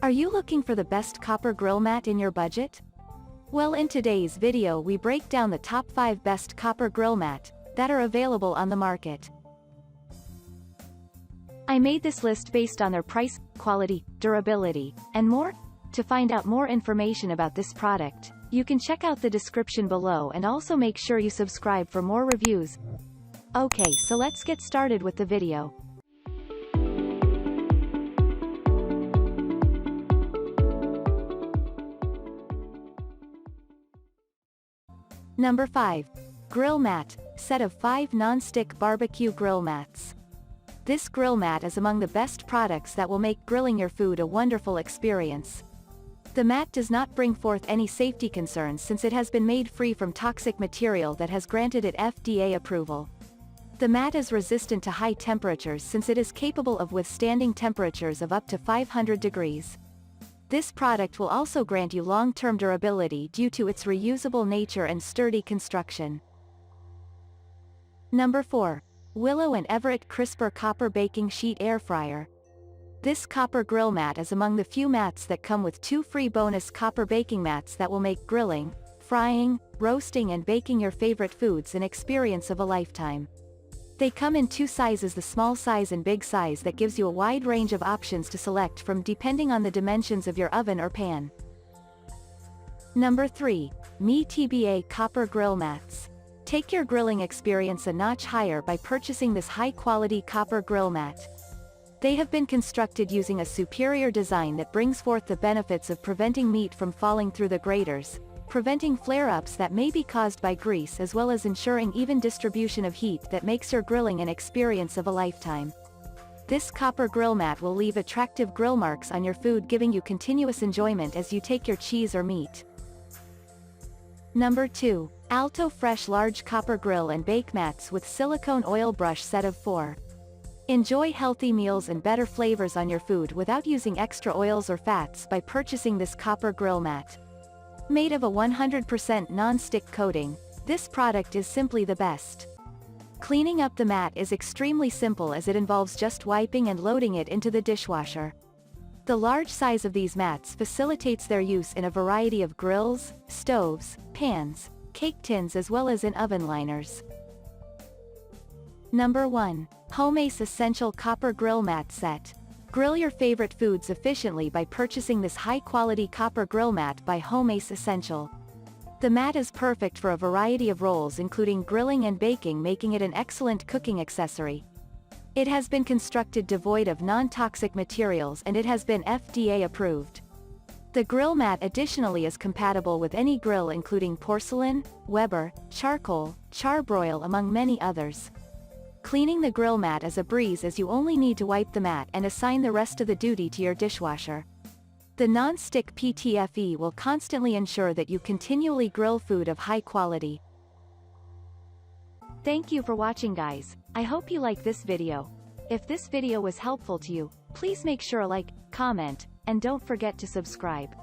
Are you looking for the best copper grill mat in your budget? Well, in today's video we break down the top 5 best copper grill mat that are available on the market. I made this list based on their price, quality, durability, and more. To find out more information about this product, you can check out the description below and also make sure you subscribe for more reviews. Okay, so let's get started with the video. Number 5. Grill Mat, set of 5 non-stick barbecue grill mats. This grill mat is among the best products that will make grilling your food a wonderful experience. The mat does not bring forth any safety concerns since it has been made free from toxic material that has granted it FDA approval. The mat is resistant to high temperatures since it is capable of withstanding temperatures of up to 500 degrees. This product will also grant you long-term durability due to its reusable nature and sturdy construction. Number 4. Willow Everett Crisper Copper Baking Sheet Air Fryer. This copper grill mat is among the few mats that come with 2 free bonus copper baking mats that will make grilling, frying, roasting and baking your favorite foods an experience of a lifetime. They come in 2 sizes, the small size and big size, that gives you a wide range of options to select from depending on the dimensions of your oven or pan. Number 3. TBA Copper Grill Mats. Take your grilling experience a notch higher by purchasing this high-quality copper grill mat. They have been constructed using a superior design that brings forth the benefits of preventing meat from falling through the graters, preventing flare-ups that may be caused by grease, as well as ensuring even distribution of heat that makes your grilling an experience of a lifetime. This copper grill mat will leave attractive grill marks on your food, giving you continuous enjoyment as you take your cheese or meat. Number 2. Alto Fresh Large Copper Grill and Bake Mats with Silicone Oil Brush, set of 4. Enjoy healthy meals and better flavors on your food without using extra oils or fats by purchasing this copper grill mat. Made of a 100% non-stick coating, this product is simply the best. Cleaning up the mat is extremely simple as it involves just wiping and loading it into the dishwasher. The large size of these mats facilitates their use in a variety of grills, stoves, pans, cake tins, as well as in oven liners. Number 1. Homace Essential Copper Grill Mat Set. Grill your favorite foods efficiently by purchasing this high-quality copper grill mat by Homace Essential. The mat is perfect for a variety of roles including grilling and baking, making it an excellent cooking accessory. It has been constructed devoid of non-toxic materials and it has been FDA approved. The grill mat additionally is compatible with any grill including porcelain, Weber, charcoal, charbroil, among many others. Cleaning the grill mat is a breeze as you only need to wipe the mat and assign the rest of the duty to your dishwasher. The non-stick PTFE will constantly ensure that you continually grill food of high quality. Thank you for watching, guys. I hope you like this video. If this video was helpful to you, please make sure to like, comment, and don't forget to subscribe.